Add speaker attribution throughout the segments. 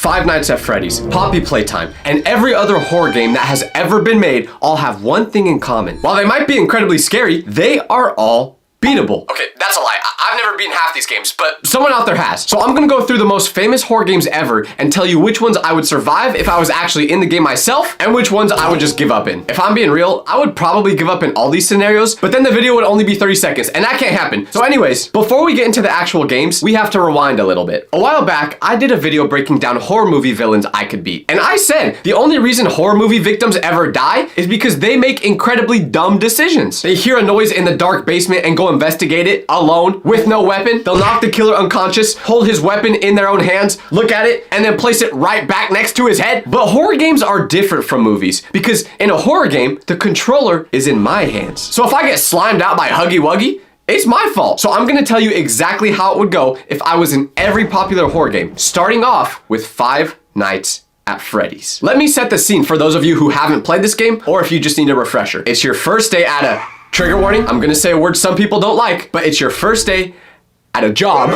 Speaker 1: Five Nights at Freddy's, Poppy Playtime, and every other horror game that has ever been made all have one thing in common. While they might be incredibly scary, they are all beatable. Okay, that's a lie. I've never beaten half these games, but someone out there has. So I'm gonna go through the most famous horror games ever and tell you which ones I would survive if I was actually in the game myself and which ones I would just give up in. If I'm being real, I would probably give up in all these scenarios, but then the video would only be 30 seconds and that can't happen. So anyways, before we get into the actual games, we have to rewind a little bit. A while back, I did a video breaking down horror movie villains I could beat. And I said the only reason horror movie victims ever die is because they make incredibly dumb decisions. They hear a noise in the dark basement and go investigate it alone with no weapon. They'll knock the killer unconscious, hold his weapon in their own hands, look at it, and then place it right back next to his head. But horror games are different from movies because in a horror game, the controller is in my hands. So if I get slimed out by Huggy Wuggy, it's my fault. So I'm gonna tell you exactly how it would go if I was in every popular horror game, starting off with Five Nights at Freddy's. Let me set the scene for those of you who haven't played this game or if you just need a refresher. It's your first day at a, trigger warning, I'm gonna say a word some people don't like, but it's your first day at a job,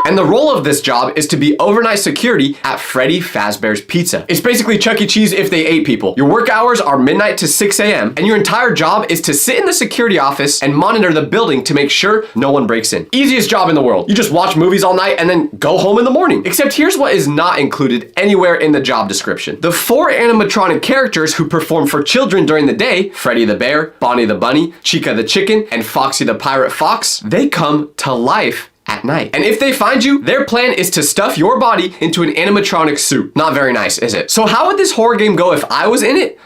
Speaker 1: and the role of this job is to be overnight security at Freddy Fazbear's Pizza. It's basically Chuck E. Cheese if they ate people. Your work hours are midnight to 6 a.m. and your entire job is to sit in the security office and monitor the building to make sure no one breaks in. Easiest job in the world. You just watch movies all night and then go home in the morning. Except here's what is not included anywhere in the job description. The 4 animatronic characters who perform for children during the day, Freddy the Bear, Bonnie the Bunny, Chica the Chicken, and Foxy the Pirate Fox, they come to life at night. And if they find you, their plan is to stuff your body into an animatronic suit. Not very nice, is it? So how would this horror game go if I was in it?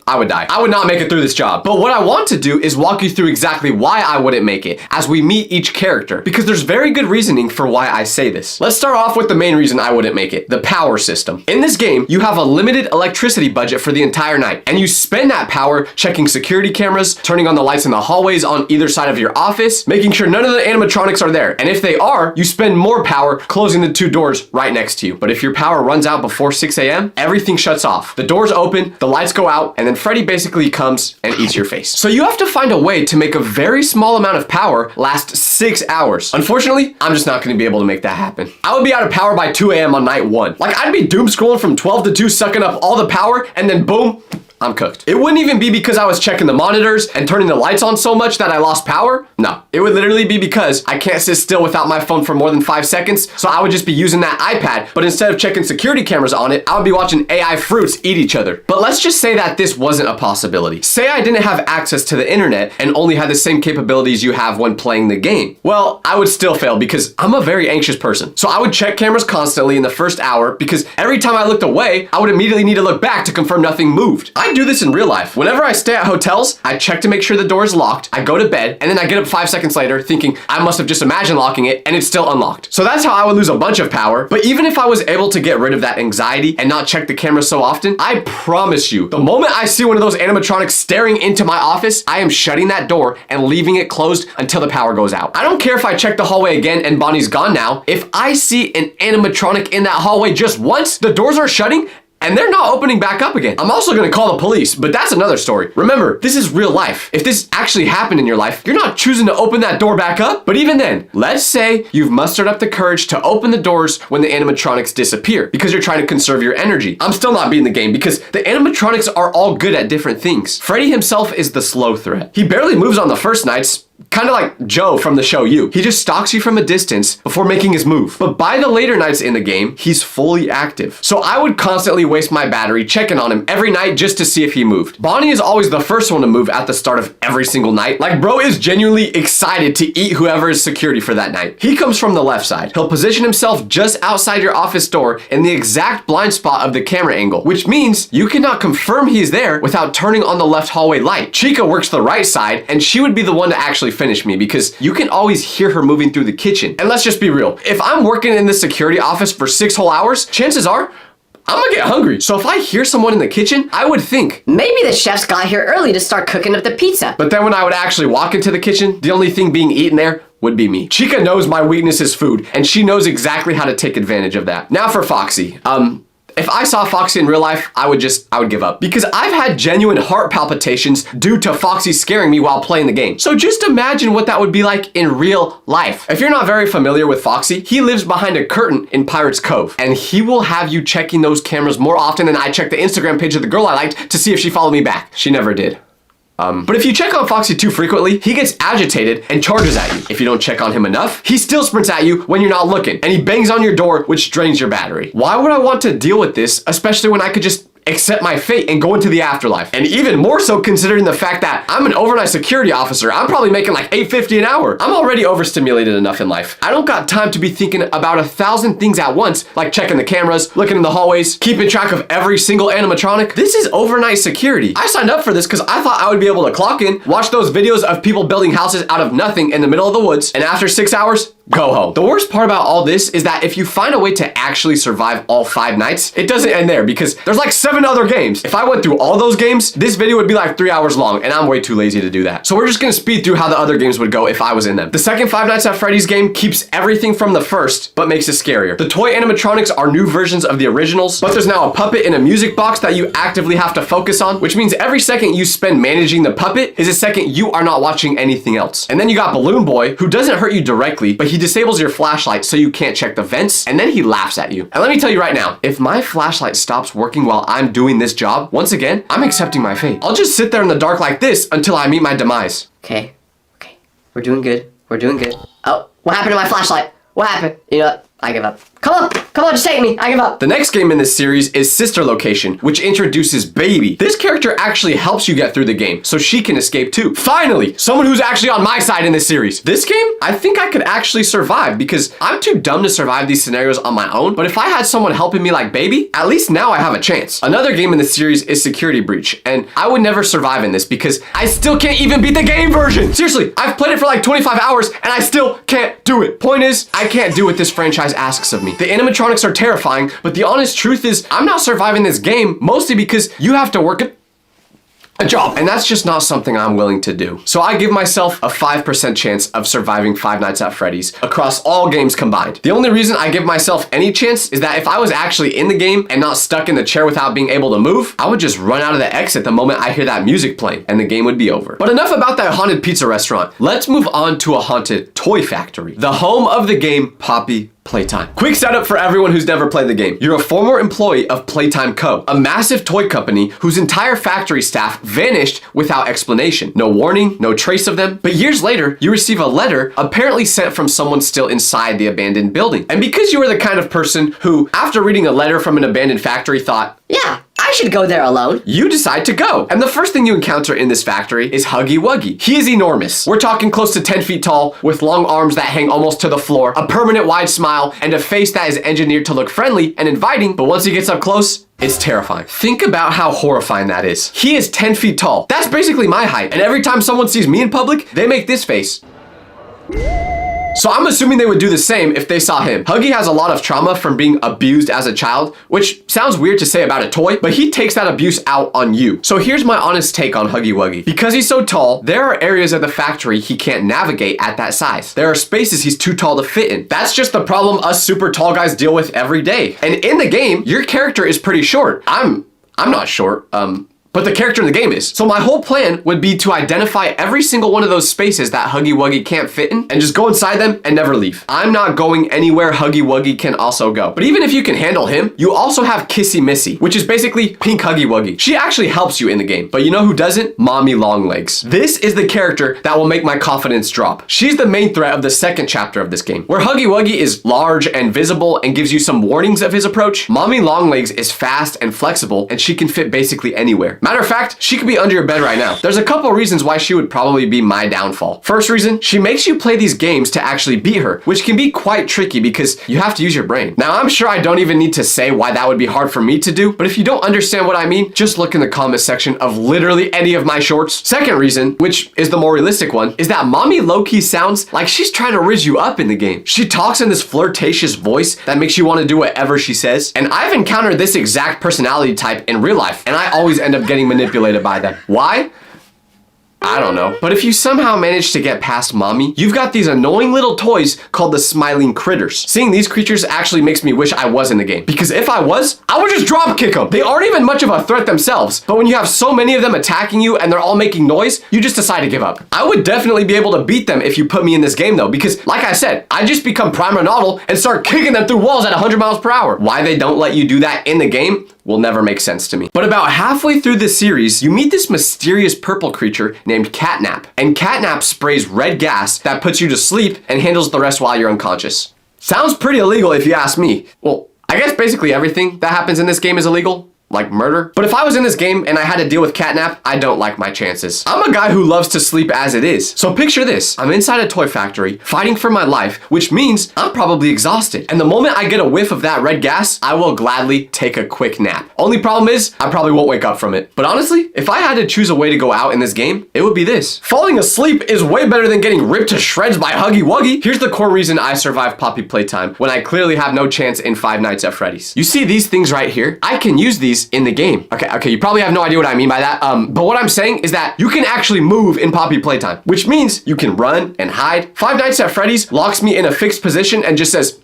Speaker 1: I would die. I would not make it through this job. But what I want to do is walk you through exactly why I wouldn't make it as we meet each character, because there's very good reasoning for why I say this. Let's start off with the main reason I wouldn't make it, the power system. In this game, you have a limited electricity budget for the entire night, and you spend that power checking security cameras, turning on the lights in the hallways on either side of your office, making sure none of the animatronics are there. And if they are, you spend more power closing the 2 doors right next to you. But if your power runs out before 6 a.m., everything shuts off. The doors open, the lights go out, and then Freddy basically comes and eats your face. So you have to find a way to make a very small amount of power last 6 hours. Unfortunately, I'm just not gonna be able to make that happen. I would be out of power by 2 a.m. on night 1. Like, I'd be doom scrolling from 12 to 2, sucking up all the power, and then boom, I'm cooked. It wouldn't even be because I was checking the monitors and turning the lights on so much that I lost power. No, it would literally be because I can't sit still without my phone for more than 5 seconds. So I would just be using that iPad, but instead of checking security cameras on it, I would be watching AI fruits eat each other. But let's just say that this wasn't a possibility. Say I didn't have access to the internet and only had the same capabilities you have when playing the game. Well, I would still fail because I'm a very anxious person. So I would check cameras constantly in the first hour because every time I looked away, I would immediately need to look back to confirm nothing moved. I do this in real life. Whenever I stay at hotels, I check to make sure the door is locked, I go to bed, and then I get up 5 seconds later thinking I must have just imagined locking it and it's still unlocked. So that's how I would lose a bunch of power. But even if I was able to get rid of that anxiety and not check the camera so often, I promise you, the moment I see one of those animatronics staring into my office, I am shutting that door and leaving it closed until the power goes out. I don't care if I check the hallway again and Bonnie's gone now. If I see an animatronic in that hallway just once, the doors are shutting and they're not opening back up again. I'm also gonna call the police, but that's another story. Remember, this is real life. If this actually happened in your life, you're not choosing to open that door back up. But even then, let's say you've mustered up the courage to open the doors when the animatronics disappear because you're trying to conserve your energy. I'm still not beating the game because the animatronics are all good at different things. Freddy himself is the slow threat. He barely moves on the first nights, kind of like Joe from the show You. He just stalks you from a distance before making his move. But by the later nights in the game, he's fully active. So I would constantly waste my battery checking on him every night just to see if he moved. Bonnie is always the first one to move at the start of every single night. Like, bro is genuinely excited to eat whoever is security for that night. He comes from the left side. He'll position himself just outside your office door in the exact blind spot of the camera angle, which means you cannot confirm he's there without turning on the left hallway light. Chica works the right side, and she would be the one to actually finish me because you can always hear her moving through the kitchen. And let's just be real. If I'm working in this security office for 6 whole hours, chances are I'm gonna get hungry. So if I hear someone in the kitchen, I would think,
Speaker 2: maybe the chefs got here early to start cooking up the pizza.
Speaker 1: But then when I would actually walk into the kitchen, the only thing being eaten there would be me. Chica knows my weakness is food, and she knows exactly how to take advantage of that. Now for Foxy. if I saw Foxy in real life, I would give up. Because I've had genuine heart palpitations due to Foxy scaring me while playing the game. So just imagine what that would be like in real life. If you're not very familiar with Foxy, he lives behind a curtain in Pirate's Cove, and he will have you checking those cameras more often than I check the Instagram page of the girl I liked to see if she followed me back. She never did. But if you check on Foxy too frequently, he gets agitated and charges at you. If you don't check on him enough, he still sprints at you when you're not looking, and he bangs on your door, which drains your battery. Why would I want to deal with this, especially when I could just accept my fate and go into the afterlife? And even more so considering the fact that I'm an overnight security officer. I'm probably making like $8.50 an hour. I'm already overstimulated enough in life. I don't got time to be thinking about 1,000 things at once, like checking the cameras, looking in the hallways, keeping track of every single animatronic. This is overnight security. I signed up for this because I thought I would be able to clock in, watch those videos of people building houses out of nothing in the middle of the woods, and after 6 hours, go home. The worst part about all this is that if you find a way to actually survive all 5 nights, it doesn't end there because there's like 7 other games. If I went through all those games, this video would be like 3 hours long, and I'm way too lazy to do that. So we're just gonna speed through how the other games would go if I was in them. The second Five Nights at Freddy's game keeps everything from the first, but makes it scarier. The toy animatronics are new versions of the originals, but there's now a puppet in a music box that you actively have to focus on, which means every second you spend managing the puppet is a second you are not watching anything else. And then you got Balloon Boy, who doesn't hurt you directly, but he disables your flashlight so you can't check the vents, and then he laughs at you. And let me tell you right now, if my flashlight stops working while I'm doing this job, once again, I'm accepting my fate. I'll just sit there in the dark like this until I meet my demise.
Speaker 2: Okay. We're doing good. Oh, what happened to my flashlight? What happened? You know what? I give up. Come on, just take me. I give up.
Speaker 1: The next game in this series is Sister Location, which introduces Baby. This character actually helps you get through the game, so she can escape too. Finally, someone who's actually on my side in this series. This game, I think I could actually survive because I'm too dumb to survive these scenarios on my own, but if I had someone helping me like Baby, at least now I have a chance. Another game in this series is Security Breach, and I would never survive in this because I still can't even beat the game version. Seriously, I've played it for like 25 hours and I still can't do it. Point is, I can't do what this franchise asks of me. The animatronics are terrifying, but the honest truth is I'm not surviving this game mostly because you have to work a job, and that's just not something I'm willing to do. So I give myself a 5% chance of surviving Five Nights at Freddy's across all games combined. The only reason I give myself any chance is that if I was actually in the game and not stuck in the chair without being able to move, I would just run out of the exit the moment I hear that music playing and the game would be over. But enough about that haunted pizza restaurant. Let's move on to a haunted toy factory, the home of the game Poppy Playtime. Quick setup for everyone who's never played the game. You're a former employee of Playtime Co., a massive toy company whose entire factory staff vanished without explanation. No warning, no trace of them. But years later, you receive a letter apparently sent from someone still inside the abandoned building. And because you were the kind of person who, after reading a letter from an abandoned factory, thought,
Speaker 2: yeah, I should go there alone.
Speaker 1: You decide to go. And the first thing you encounter in this factory is Huggy Wuggy. He is enormous. We're talking close to 10 feet tall, with long arms that hang almost to the floor, a permanent wide smile, and a face that is engineered to look friendly and inviting, but once he gets up close, it's terrifying. Think about how horrifying that is. He is 10 feet tall. That's basically my height. And every time someone sees me in public, they make this face. So I'm assuming they would do the same if they saw him. Huggy has a lot of trauma from being abused as a child, which sounds weird to say about a toy, but he takes that abuse out on you. So here's my honest take on Huggy Wuggy. Because he's so tall, there are areas of the factory he can't navigate at that size. There are spaces he's too tall to fit in. That's just the problem us super tall guys deal with every day. And in the game, your character is pretty short. I'm not short, but the character in the game is. So my whole plan would be to identify every single one of those spaces that Huggy Wuggy can't fit in and just go inside them and never leave. I'm not going anywhere Huggy Wuggy can also go. But even if you can handle him, you also have Kissy Missy, which is basically Pink Huggy Wuggy. She actually helps you in the game, but you know who doesn't? Mommy Longlegs. This is the character that will make my confidence drop. She's the main threat of the second chapter of this game. Where Huggy Wuggy is large and visible and gives you some warnings of his approach, Mommy Longlegs is fast and flexible and she can fit basically anywhere. Matter of fact, she could be under your bed right now. There's a couple reasons why she would probably be my downfall. First reason, she makes you play these games to actually beat her, which can be quite tricky because you have to use your brain. Now, I'm sure I don't even need to say why that would be hard for me to do, but if you don't understand what I mean, just look in the comment section of literally any of my shorts. Second reason, which is the more realistic one, is that Mommy low-key sounds like she's trying to rizz you up in the game. She talks in this flirtatious voice that makes you want to do whatever she says, and I've encountered this exact personality type in real life, and I always end up getting manipulated by them. Why? I don't know. But if you somehow manage to get past mommy, you've got these annoying little toys called the smiling critters. Seeing these creatures actually makes me wish I was in the game. Because if I was, I would just drop kick them. They aren't even much of a threat themselves. But when you have so many of them attacking you and they're all making noise, you just decide to give up. I would definitely be able to beat them if you put me in this game though. Because like I said, I just become Prime Ronaldo and start kicking them through walls at 100 miles per hour. Why they don't let you do that in the game will never make sense to me. But about halfway through this series, you meet this mysterious purple creature named Catnap. And Catnap sprays red gas that puts you to sleep and handles the rest while you're unconscious. Sounds pretty illegal if you ask me. Well, I guess basically everything that happens in this game is illegal. Like murder. But if I was in this game and I had to deal with Catnap, I don't like my chances. I'm a guy who loves to sleep as it is. So picture this. I'm inside a toy factory, fighting for my life, which means I'm probably exhausted. And the moment I get a whiff of that red gas, I will gladly take a quick nap. Only problem is, I probably won't wake up from it. But honestly, if I had to choose a way to go out in this game, it would be this. Falling asleep is way better than getting ripped to shreds by Huggy Wuggy. Here's the core reason I survived Poppy Playtime when I clearly have no chance in Five Nights at Freddy's. You see these things right here? I can use these in the game. Okay, you probably have no idea what I mean by that. But what I'm saying is that you can actually move in Poppy Playtime, which means you can run and hide. Five Nights at Freddy's locks me in a fixed position and just says,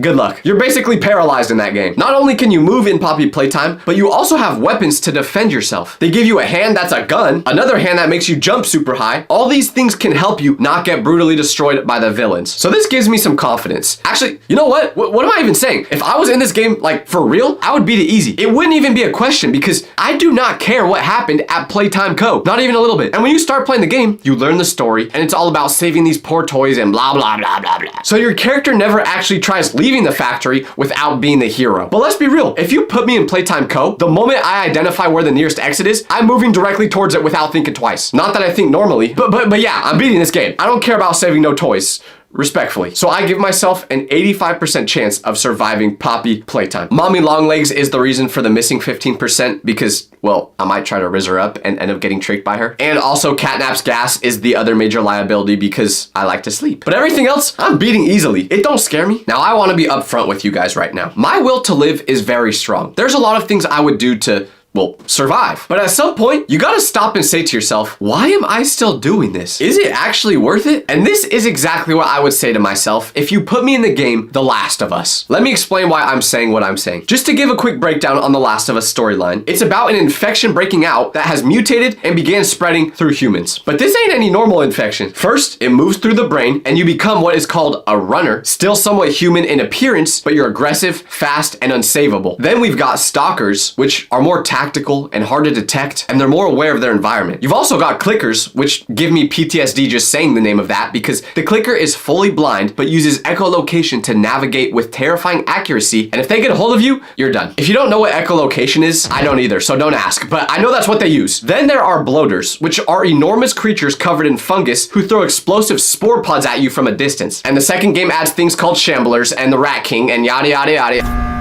Speaker 1: good luck. You're basically paralyzed in that game. Not only can you move in Poppy Playtime, but you also have weapons to defend yourself. They give you a hand that's a gun, another hand that makes you jump super high. All these things can help you not get brutally destroyed by the villains. So this gives me some confidence. Actually, you know what? What am I even saying? If I was in this game, like for real, I would beat it easy. It wouldn't even be a question because I do not care what happened at Playtime Co. Not even a little bit. And when you start playing the game, you learn the story and it's all about saving these poor toys and blah, blah, blah, blah, blah. So your character never actually tries leaving the factory without being the hero. But let's be real, if you put me in Playtime Co., the moment I identify where the nearest exit is, I'm moving directly towards it without thinking twice. Not that I think normally, but yeah, I'm beating this game. I don't care about saving no toys. Respectfully. So I give myself an 85% chance of surviving Poppy Playtime. Mommy Longlegs is the reason for the missing 15% because, well, I might try to rizz her up and end up getting tricked by her. And also Catnap's gas is the other major liability because I like to sleep. But everything else, I'm beating easily. It don't scare me. Now I want to be upfront with you guys right now. My will to live is very strong. There's a lot of things I would do to, well, survive. But at some point, you gotta stop and say to yourself, why am I still doing this? Is it actually worth it? And this is exactly what I would say to myself if you put me in the game, The Last of Us. Let me explain why I'm saying what I'm saying. Just to give a quick breakdown on The Last of Us storyline, it's about an infection breaking out that has mutated and began spreading through humans. But this ain't any normal infection. First, it moves through the brain and you become what is called a runner, still somewhat human in appearance, but you're aggressive, fast, and unsavable. Then we've got stalkers, which are more tactical and hard to detect, and they're more aware of their environment. You've also got clickers, which give me PTSD just saying the name of that because the clicker is fully blind but uses echolocation to navigate with terrifying accuracy, and if they get a hold of you, you're done. If you don't know what echolocation is, I don't either, so don't ask, but I know that's what they use. Then there are bloaters, which are enormous creatures covered in fungus who throw explosive spore pods at you from a distance. And the second game adds things called shamblers and the Rat King and yada yada yada.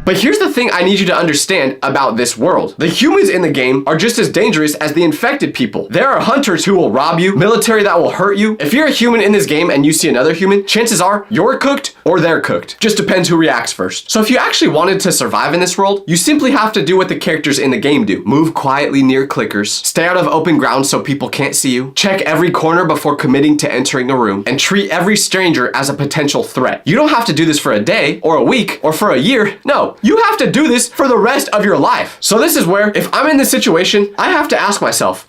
Speaker 1: But here's the thing I need you to understand about this world. The humans in the game are just as dangerous as the infected people. There are hunters who will rob you, military that will hurt you. If you're a human in this game and you see another human, chances are you're cooked or they're cooked. Just depends who reacts first. So if you actually wanted to survive in this world, you simply have to do what the characters in the game do. Move quietly near clickers, stay out of open ground so people can't see you, check every corner before committing to entering a room, and treat every stranger as a potential threat. You don't have to do this for a day or a week or for a year. No. You have to do this for the rest of your life. So this is where, if I'm in this situation, I have to ask myself,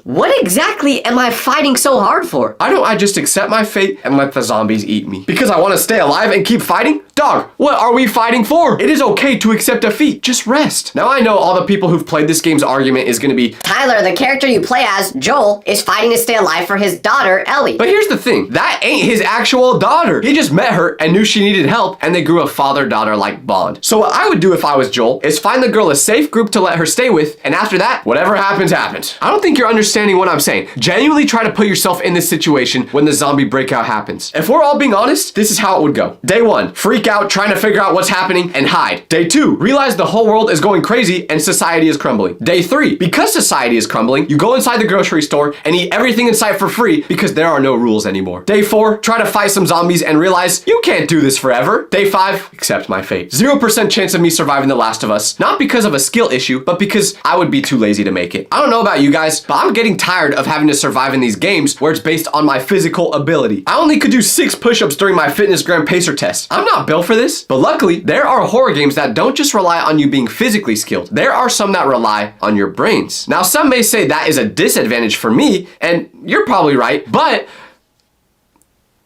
Speaker 2: what exactly am I fighting so hard for?
Speaker 1: I just accept my fate and let the zombies eat me? Because I want to stay alive and keep fighting? Dog, what are we fighting for? It is okay to accept defeat. Just rest. Now I know all the people who've played this game's argument is going to be,
Speaker 2: Tyler, the character you play as, Joel, is fighting to stay alive for his daughter, Ellie.
Speaker 1: But here's the thing. That ain't his actual daughter. He just met her and knew she needed help and they grew a father-daughter-like bond. So what I would do if I was Joel is find the girl a safe group to let her stay with, and after that, whatever happens, happens. I don't think you're understanding what I'm saying. Genuinely try to put yourself in this situation when the zombie breakout happens. If we're all being honest, this is how it would go. Day 1, freak out, trying to figure out what's happening and hide. Day 2, realize the whole world is going crazy and society is crumbling. Day 3, because society is crumbling, you go inside the grocery store and eat everything in sight for free because there are no rules anymore. Day 4, try to fight some zombies and realize you can't do this forever. Day 5, accept my fate. 0% chance of me surviving The Last of Us, not because of a skill issue, but because I would be too lazy to make it. I don't know about you guys, but I'm getting tired of having to survive in these games where it's based on my physical ability. I only could do 6 push-ups during my fitnessgram pacer test. I'm not built for this, but luckily, there are horror games that don't just rely on you being physically skilled. There are some that rely on your brains. Now, some may say that is a disadvantage for me, and you're probably right, but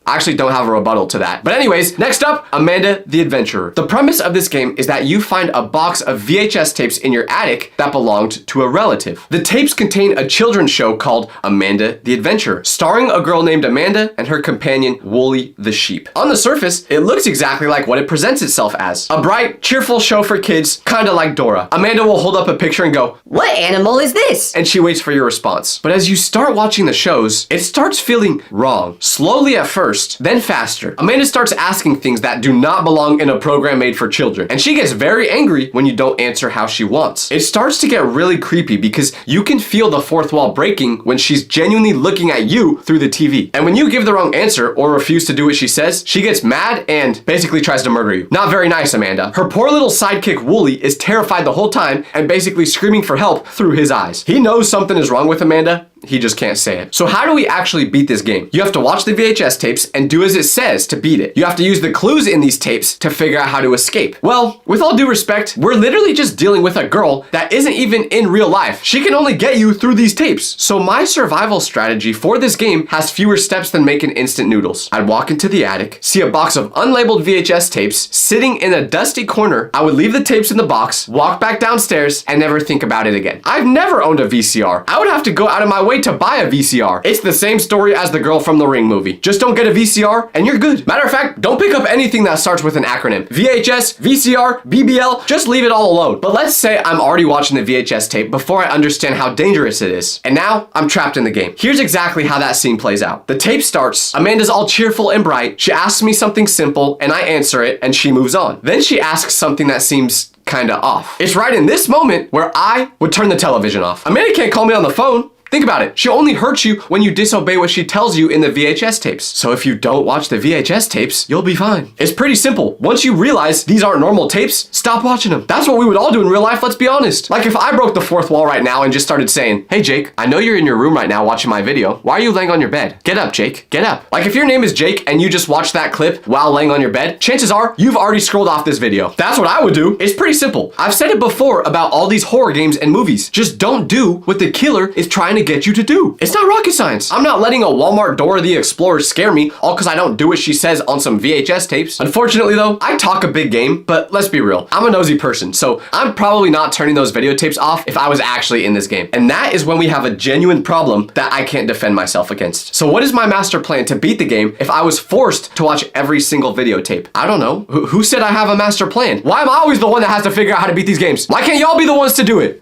Speaker 1: I actually don't have a rebuttal to that. But anyways, next up, Amanda the Adventurer. The premise of this game is that you find a box of VHS tapes in your attic that belonged to a relative. The tapes contain a children's show called Amanda the Adventurer, starring a girl named Amanda and her companion Wooly the sheep. On the surface, it looks exactly like what it presents itself as. A bright, cheerful show for kids, kinda like Dora. Amanda will hold up a picture and go,
Speaker 2: "What animal is this?"
Speaker 1: and she waits for your response. But as you start watching the shows, it starts feeling wrong. Slowly at first, then faster. Amanda starts asking things that do not belong in a program made for children, and she gets very angry when you don't answer how she wants. It starts to get really creepy because you can feel the fourth wall breaking when she's genuinely looking at you through the TV. And when you give the wrong answer or refuse to do what she says, she gets mad and basically tries to murder you. Not very nice, Amanda. Her poor little sidekick Wooly is terrified the whole time and basically screaming for help through his eyes. He knows something is wrong with Amanda, he just can't say it. So how do we actually beat this game? You have to watch the VHS tapes and do as it says to beat it. You have to use the clues in these tapes to figure out how to escape. Well, with all due respect, we're literally just dealing with a girl that isn't even in real life. She can only get you through these tapes. So my survival strategy for this game has fewer steps than making instant noodles. I'd walk into the attic, see a box of unlabeled VHS tapes sitting in a dusty corner. I would leave the tapes in the box, walk back downstairs, and never think about it again. I've never owned a VCR. I would have to go out of my way to buy a VCR. It's the same story as the girl from the Ring movie. Just don't get a VCR and you're good. Matter of fact, don't pick up anything that starts with an acronym. VHS, VCR, BBL, just leave it all alone. But let's say I'm already watching the VHS tape before I understand how dangerous it is. And now I'm trapped in the game. Here's exactly how that scene plays out. The tape starts, Amanda's all cheerful and bright. She asks me something simple and I answer it and she moves on. Then she asks something that seems kinda off. It's right in this moment where I would turn the television off. Amanda can't call me on the phone. Think about it. She only hurts you when you disobey what she tells you in the VHS tapes. So if you don't watch the VHS tapes, you'll be fine. It's pretty simple. Once you realize these aren't normal tapes, stop watching them. That's what we would all do in real life, let's be honest. Like if I broke the fourth wall right now and just started saying, "Hey Jake, I know you're in your room right now watching my video. Why are you laying on your bed? Get up, Jake, get up." Like if your name is Jake and you just watched that clip while laying on your bed, chances are you've already scrolled off this video. That's what I would do. It's pretty simple. I've said it before about all these horror games and movies. Just don't do what the killer is trying to get you to do. It's not rocket science. I'm not letting a Walmart Dora the Explorer scare me all because I don't do what she says on some VHS tapes. Unfortunately though, I talk a big game, but let's be real. I'm a nosy person, so I'm probably not turning those videotapes off if I was actually in this game. And that is when we have a genuine problem that I can't defend myself against. So what is my master plan to beat the game if I was forced to watch every single videotape? I don't know. Who said I have a master plan? Why am I always the one that has to figure out how to beat these games? Why can't y'all be the ones to do it?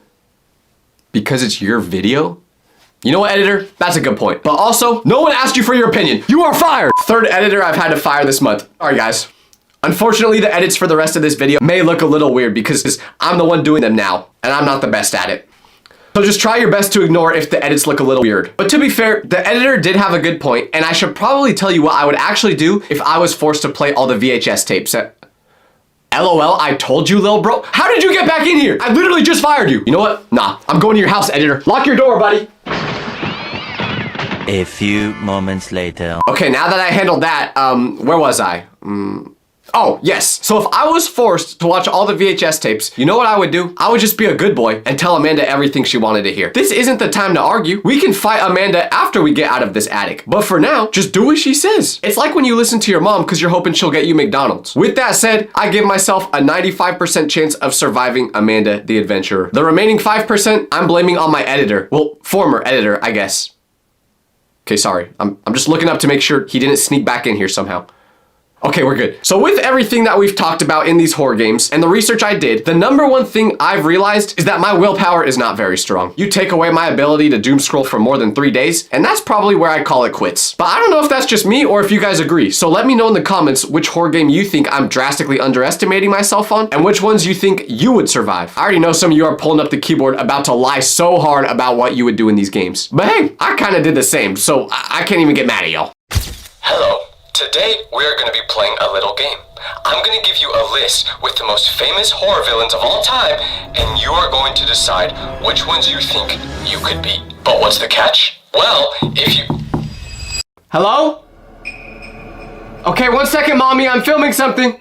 Speaker 1: Because it's your video? You know what, editor? That's a good point. But also, no one asked you for your opinion. You are fired. Third editor I've had to fire this month. All right, guys. Unfortunately, the edits for the rest of this video may look a little weird because I'm the one doing them now, and I'm not the best at it. So just try your best to ignore if the edits look a little weird. But to be fair, the editor did have a good point, and I should probably tell you what I would actually do if I was forced to play all the VHS tapes. LOL, I told you, lil bro. How did you get back in here? I literally just fired you. You know what? Nah, I'm going to your house, editor. Lock your door, buddy.
Speaker 3: A few moments later.
Speaker 1: Okay, now that I handled that, where was I? Oh, yes. So if I was forced to watch all the VHS tapes, you know what I would do? I would just be a good boy and tell Amanda everything she wanted to hear. This isn't the time to argue. We can fight Amanda after we get out of this attic. But for now, just do what she says. It's like when you listen to your mom because you're hoping she'll get you McDonald's. With that said, I give myself a 95% chance of surviving Amanda the Adventurer. The remaining 5%, I'm blaming on my editor. Well, former editor, I guess. Okay, sorry. I'm just looking up to make sure he didn't sneak back in here somehow. Okay, we're good. So with everything that we've talked about in these horror games and the research I did, the number one thing I've realized is that my willpower is not very strong. You take away my ability to doom scroll for more than 3 days, and that's probably where I call it quits. But I don't know if that's just me or if you guys agree. So let me know in the comments which horror game you think I'm drastically underestimating myself on and which ones you think you would survive. I already know some of you are pulling up the keyboard about to lie so hard about what you would do in these games. But hey, I kind of did the same, so I can't even get mad at y'all. Hello. Today, we are going to be playing a little game. I'm going to give you a list with the most famous horror villains of all time, and you are going to decide which ones you think you could beat. But what's the catch? Well, if you... Hello? Okay, 1 second, mommy, I'm filming something.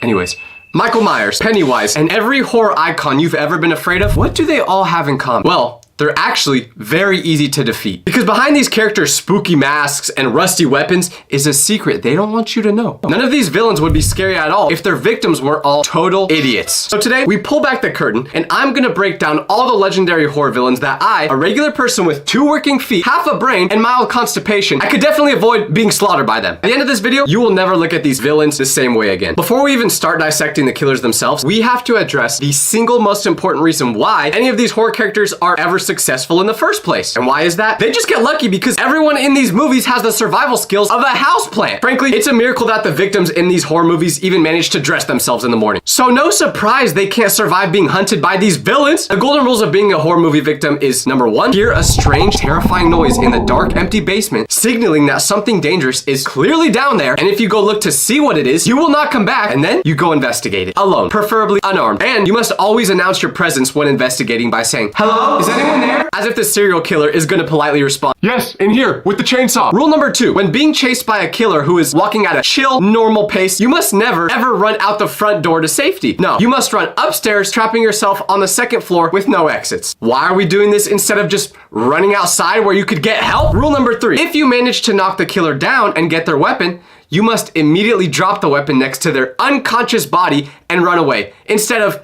Speaker 1: Anyways, Michael Myers, Pennywise, and every horror icon you've ever been afraid of, what do they all have in common? Well, they're actually very easy to defeat. Because behind these characters' spooky masks and rusty weapons is a secret they don't want you to know. None of these villains would be scary at all if their victims were all total idiots. So today, we pull back the curtain and I'm gonna break down all the legendary horror villains that I, a regular person with 2 working feet, half a brain, and mild constipation, I could definitely avoid being slaughtered by them. At the end of this video, you will never look at these villains the same way again. Before we even start dissecting the killers themselves, we have to address the single most important reason why any of these horror characters are ever successful in the first place. And why is that? They just get lucky because everyone in these movies has the survival skills of a houseplant. Frankly, it's a miracle that the victims in these horror movies even manage to dress themselves in the morning. So no surprise they can't survive being hunted by these villains. The golden rules of being a horror movie victim is number 1, hear a strange, terrifying noise in the dark, empty basement, signaling that something dangerous is clearly down there. And if you go look to see what it is, you will not come back. And then you go investigate it alone, preferably unarmed. And you must always announce your presence when investigating by saying, "Hello, is anyone there?" As if the serial killer is gonna politely respond, "Yes, in here, with the chainsaw." Rule number 2, when being chased by a killer who is walking at a chill, normal pace, you must never, ever run out the front door to safety. No, you must run upstairs, trapping yourself on the 2nd floor with no exits. Why are we doing this instead of just running outside where you could get help? Rule number 3, if you manage to knock the killer down and get their weapon, you must immediately drop the weapon next to their unconscious body and run away, instead of,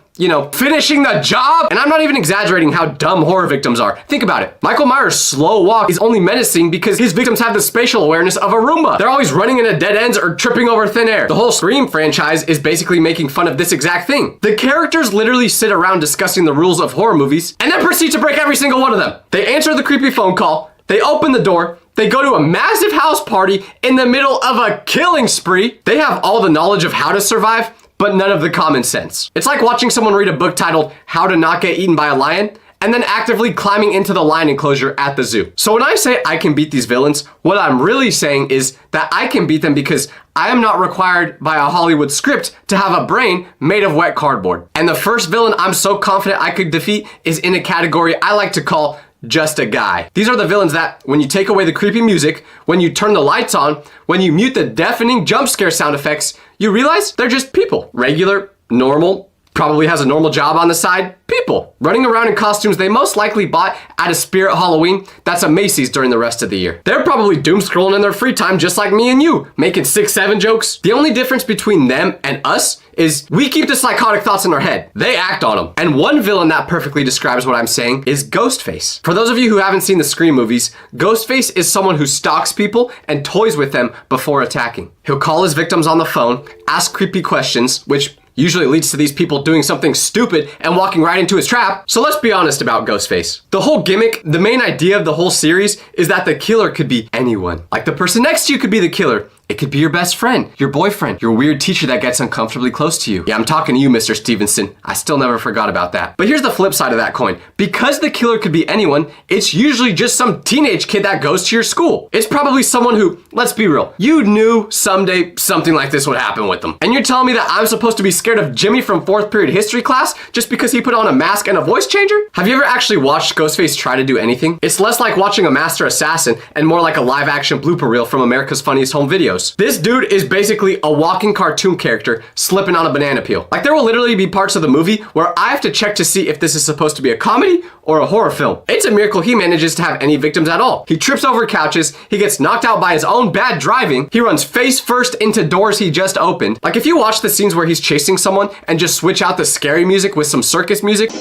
Speaker 1: finishing the job. And I'm not even exaggerating how dumb horror victims are. Think about it. Michael Myers' slow walk is only menacing because his victims have the spatial awareness of a Roomba. They're always running into dead ends or tripping over thin air. The whole Scream franchise is basically making fun of this exact thing. The characters literally sit around discussing the rules of horror movies and then proceed to break every single one of them. They answer the creepy phone call, they open the door, they go to a massive house party in the middle of a killing spree. They have all the knowledge of how to survive, but none of the common sense. It's like watching someone read a book titled How to Not Get Eaten by a Lion and then actively climbing into the lion enclosure at the zoo. So when I say I can beat these villains, what I'm really saying is that I can beat them because I am not required by a Hollywood script to have a brain made of wet cardboard. And the first villain I'm so confident I could defeat is in a category I like to call just a guy. These are the villains that, when you take away the creepy music, when you turn the lights on, when you mute the deafening jump scare sound effects, you realize they're just people. Regular, normal, probably has a normal job on the side, people running around in costumes they most likely bought at a Spirit Halloween that's a Macy's during the rest of the year. They're probably doom scrolling in their free time just like me and you, making 6-7 jokes. The only difference between them and us is we keep the psychotic thoughts in our head. They act on them. And one villain that perfectly describes what I'm saying is Ghostface. For those of you who haven't seen the Scream movies, Ghostface is someone who stalks people and toys with them before attacking. He'll call his victims on the phone, ask creepy questions, which usually leads to these people doing something stupid and walking right into his trap. So let's be honest about Ghostface. The whole gimmick, the main idea of the whole series is that the killer could be anyone. Like the person next to you could be the killer. It could be your best friend, your boyfriend, your weird teacher that gets uncomfortably close to you. Yeah, I'm talking to you, Mr. Stevenson. I still never forgot about that. But here's the flip side of that coin. Because the killer could be anyone, it's usually just some teenage kid that goes to your school. It's probably someone who, let's be real, you knew someday something like this would happen with them. And you're telling me that I'm supposed to be scared of Jimmy from 4th period history class just because he put on a mask and a voice changer? Have you ever actually watched Ghostface try to do anything? It's less like watching a master assassin and more like a live action blooper reel from America's Funniest Home Videos. This dude is basically a walking cartoon character slipping on a banana peel. Like there will literally be parts of the movie where I have to check to see if this is supposed to be a comedy or a horror film. It's a miracle he manages to have any victims at all. He trips over couches, he gets knocked out by his own bad driving, he runs face first into doors he just opened. Like if you watch the scenes where he's chasing someone and just switch out the scary music with some circus music,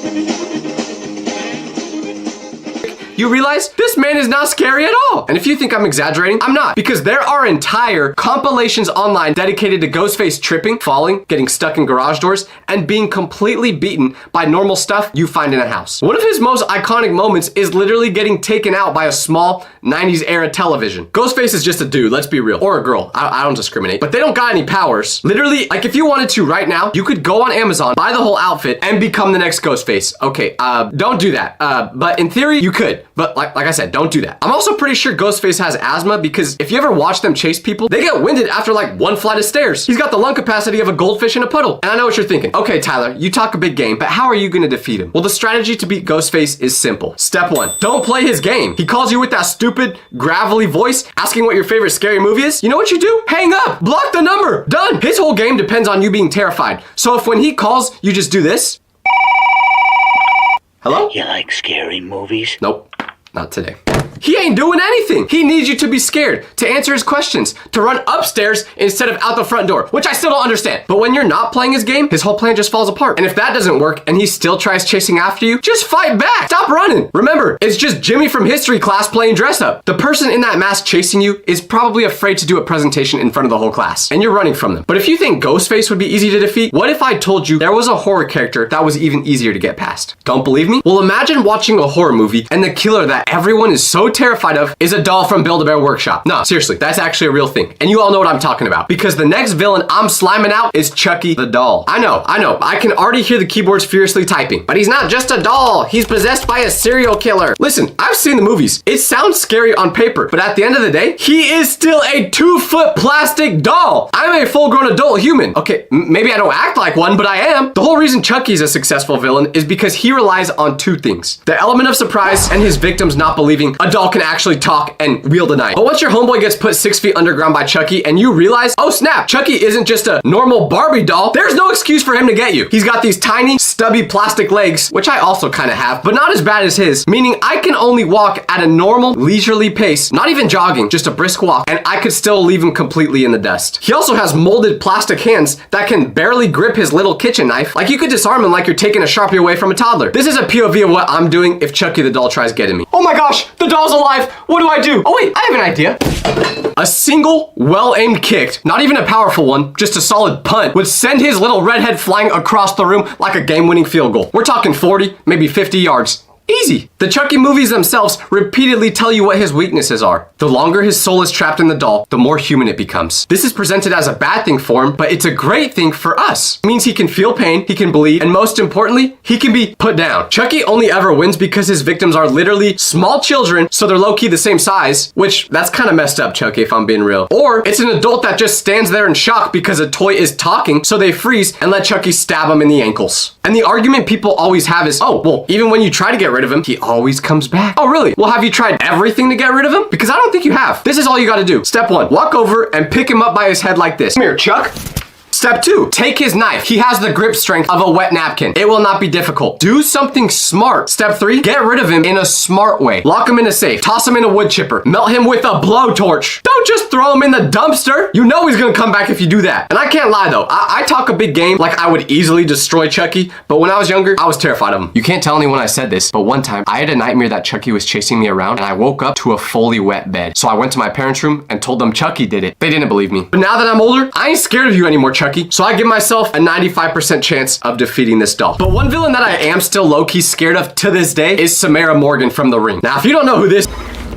Speaker 1: you realize this man is not scary at all. And if you think I'm exaggerating, I'm not, because there are entire compilations online dedicated to Ghostface tripping, falling, getting stuck in garage doors, and being completely beaten by normal stuff you find in a house. One of his most iconic moments is literally getting taken out by a small 90s era television. Ghostface is just a dude, let's be real, or a girl, I don't discriminate, but they don't got any powers. Literally, like if you wanted to right now, you could go on Amazon, buy the whole outfit, and become the next Ghostface. Okay, don't do that, but in theory, you could. But like I said, don't do that. I'm also pretty sure Ghostface has asthma because if you ever watch them chase people, they get winded after like one flight of stairs. He's got the lung capacity of a goldfish in a puddle. And I know what you're thinking. Okay, Tyler, you talk a big game, but how are you gonna defeat him? Well, the strategy to beat Ghostface is simple. Step 1, don't play his game. He calls you with that stupid, gravelly voice, asking what your favorite scary movie is. You know what you do? Hang up, block the number, done. His whole game depends on you being terrified. So if when he calls, you just do this. Hello?
Speaker 3: You like scary movies?
Speaker 1: Nope, not today. He ain't doing anything. He needs you to be scared, to answer his questions, to run upstairs instead of out the front door, which I still don't understand. But when you're not playing his game, his whole plan just falls apart. And if that doesn't work and he still tries chasing after you, just fight back. Stop running. Remember, it's just Jimmy from history class playing dress up. The person in that mask chasing you is probably afraid to do a presentation in front of the whole class, and you're running from them. But if you think Ghostface would be easy to defeat, what if I told you there was a horror character that was even easier to get past? Don't believe me? Well, imagine watching a horror movie and the killer that everyone is so terrified of is a doll from Build-A-Bear Workshop. No, seriously, that's actually a real thing. And you all know what I'm talking about. Because the next villain I'm sliming out is Chucky the doll. I know. I can already hear the keyboards furiously typing. But he's not just a doll. He's possessed by a serial killer. Listen, I've seen the movies. It sounds scary on paper, but at the end of the day, he is still a 2-foot plastic doll. I'm a full-grown adult human. Okay, maybe I don't act like one, but I am. The whole reason Chucky's a successful villain is because he relies on 2 things. The element of surprise and his victims not believing a doll can actually talk and wield a knife. But once your homeboy gets put 6 feet underground by Chucky and you realize, oh snap, Chucky isn't just a normal Barbie doll, there's no excuse for him to get you. He's got these tiny, stubby plastic legs, which I also kind of have, but not as bad as his, meaning I can only walk at a normal, leisurely pace, not even jogging, just a brisk walk, and I could still leave him completely in the dust. He also has molded plastic hands that can barely grip his little kitchen knife. Like you could disarm him like you're taking a Sharpie away from a toddler. This is a POV of what I'm doing if Chucky the doll tries getting me. Oh my gosh, the doll's alive. What do I do? Oh wait, I have an idea. A single, well-aimed kick, not even a powerful one, just a solid punt, would send his little redhead flying across the room like a game-winning field goal. We're talking 40, maybe 50 yards. Easy. The Chucky movies themselves repeatedly tell you what his weaknesses are. The longer his soul is trapped in the doll, the more human it becomes. This is presented as a bad thing for him, but it's a great thing for us. It means he can feel pain, he can bleed, and most importantly, he can be put down. Chucky only ever wins because his victims are literally small children, so they're low-key the same size, which that's kind of messed up, Chucky, if I'm being real. Or it's an adult that just stands there in shock because a toy is talking, so they freeze and let Chucky stab him in the ankles. And the argument people always have is, oh, well, even when you try to get rid of him, he always comes back. Oh, really? Well, have you tried everything to get rid of him? Because I don't think you have. This is all you gotta do. Step 1, walk over and pick him up by his head like this. Come here, Chuck. Step 2, take his knife. He has the grip strength of a wet napkin. It will not be difficult. Do something smart. Step 3, get rid of him in a smart way. Lock him in a safe. Toss him in a wood chipper. Melt him with a blowtorch. Don't just throw him in the dumpster. You know he's gonna come back if you do that. And I can't lie though. I talk a big game like I would easily destroy Chucky, but when I was younger, I was terrified of him. You can't tell anyone I said this, but one time I had a nightmare that Chucky was chasing me around and I woke up to a fully wet bed. So I went to my parents' room and told them Chucky did it. They didn't believe me. But now that I'm older, I ain't scared of you anymore, Chucky. So I give myself a 95% chance of defeating this doll. But one villain that I am still low-key scared of to this day is Samara Morgan from The Ring. Now, if you don't know who this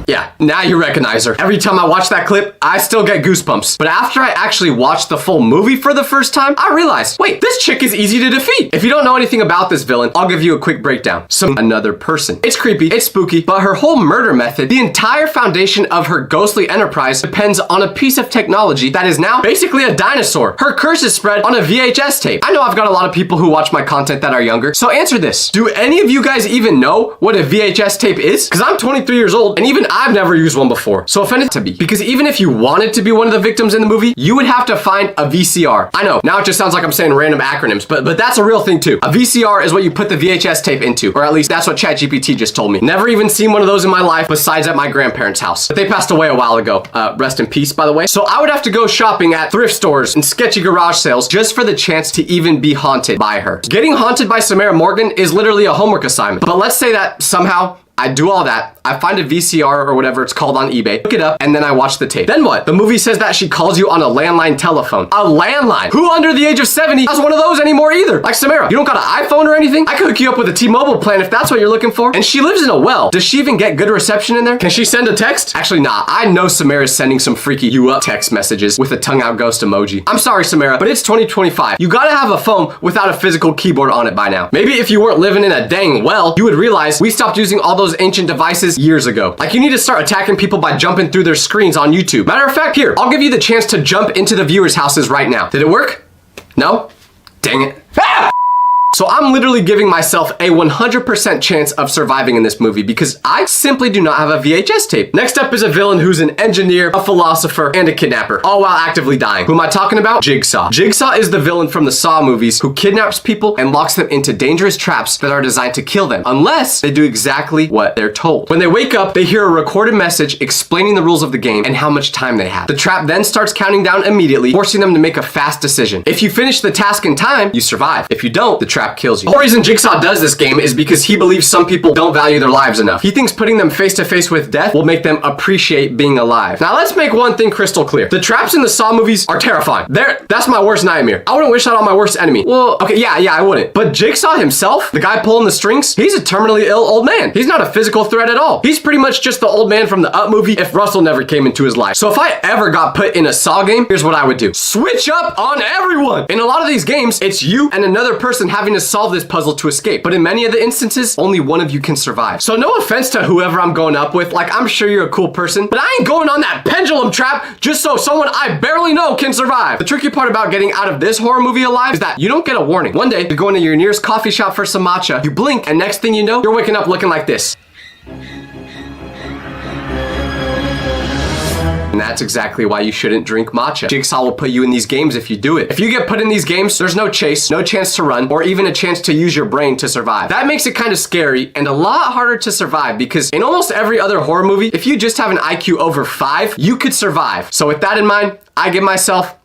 Speaker 1: Yeah, now you recognize her. Every time I watch that clip, I still get goosebumps. But after I actually watched the full movie for the first time, I realized, wait, this chick is easy to defeat. If you don't know anything about this villain, I'll give you a quick breakdown. Another person. It's creepy, it's spooky, but her whole murder method, the entire foundation of her ghostly enterprise depends on a piece of technology that is now basically a dinosaur. Her curse is spread on a VHS tape. I know I've got a lot of people who watch my content that are younger, so answer this. Do any of you guys even know what a VHS tape is? Because I'm 23 years old, and even I've never used one before. So offended to be. Because even if you wanted to be one of the victims in the movie, you would have to find a VCR. I know, now it just sounds like I'm saying random acronyms, but that's a real thing too. A VCR is what you put the VHS tape into, or at least that's what ChatGPT just told me. Never even seen one of those in my life besides at my grandparents' house. But they passed away a while ago. Rest in peace, by the way. So I would have to go shopping at thrift stores and sketchy garage sales just for the chance to even be haunted by her. Getting haunted by Samara Morgan is literally a homework assignment. But let's say that somehow I do all that, I find a VCR or whatever it's called on eBay, look it up, and then I watch the tape. Then what? The movie says that she calls you on a landline telephone. A landline? Who under the age of 70 has one of those anymore either? Like Samara, you don't got an iPhone or anything? I could hook you up with a T-Mobile plan if that's what you're looking for. And she lives in a well. Does she even get good reception in there? Can she send a text? Actually, nah. I know Samara's sending some freaky you up text messages with a tongue out ghost emoji. I'm sorry, Samara, but it's 2025. You gotta have a phone without a physical keyboard on it by now. Maybe if you weren't living in a dang well, you would realize we stopped using all those those ancient devices years ago. Like, you need to start attacking people by jumping through their screens on YouTube. Matter of fact, here, I'll give you the chance to jump into the viewers' houses right now. Did it work? No? Dang it. Ah! So I'm literally giving myself a 100% chance of surviving in this movie because I simply do not have a VHS tape. Next up is a villain who's an engineer, a philosopher, and a kidnapper, all while actively dying. Who am I talking about? Jigsaw. Jigsaw is the villain from the Saw movies who kidnaps people and locks them into dangerous traps that are designed to kill them, unless they do exactly what they're told. When they wake up, they hear a recorded message explaining the rules of the game and how much time they have. The trap then starts counting down immediately, forcing them to make a fast decision. If you finish the task in time, you survive. If you don't, the trap kills you. The whole reason Jigsaw does this game is because he believes some people don't value their lives enough. He thinks putting them face to face with death will make them appreciate being alive. Now let's make one thing crystal clear. The traps in the Saw movies are terrifying. That's my worst nightmare. I wouldn't wish that on my worst enemy. Well, okay, yeah, I wouldn't. But Jigsaw himself, the guy pulling the strings, he's a terminally ill old man. He's not a physical threat at all. He's pretty much just the old man from the Up movie if Russell never came into his life. So if I ever got put in a Saw game, here's what I would do. Switch up on everyone. In a lot of these games, it's you and another person having to solve this puzzle to escape. But in many of the instances, only one of you can survive. So no offense to whoever I'm going up with, like, I'm sure you're a cool person, but I ain't going on that pendulum trap just so someone I barely know can survive. The tricky part about getting out of this horror movie alive is that you don't get a warning. One day, you're going to your nearest coffee shop for some matcha, you blink, and next thing you know, you're waking up looking like this. And that's exactly why you shouldn't drink matcha. Jigsaw will put you in these games if you do it. If you get put in these games, there's no chase, no chance to run, or even a chance to use your brain to survive. That makes it kind of scary and a lot harder to survive because in almost every other horror movie, if you just have an IQ over 5, you could survive. So with that in mind, I give myself